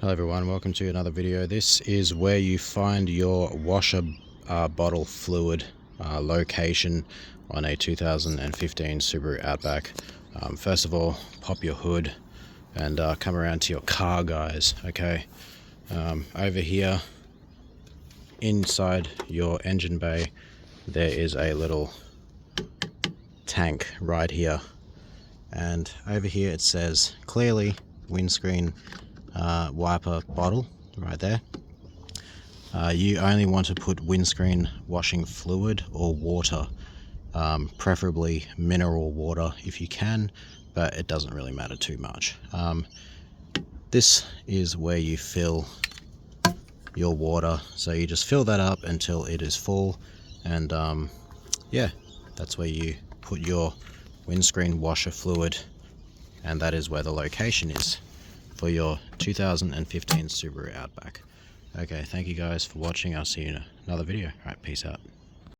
Hello everyone, welcome to another video. This is where you find your washer bottle fluid location on a 2015 Subaru Outback. First of all, pop your hood and come around to your car, guys. Okay, over here inside your engine bay there is a little tank right here, and over here it says clearly windscreen wiper bottle right there. You only want to put windscreen washing fluid or water, preferably mineral water if you can, but it doesn't really matter too much. This is where you fill your water, so you just fill that up until it is full, and yeah, that's where you put your windscreen washer fluid, and that is where the location is for your 2015 Subaru Outback. Okay, thank you guys for watching. I'll see you in another video. Alright, peace out.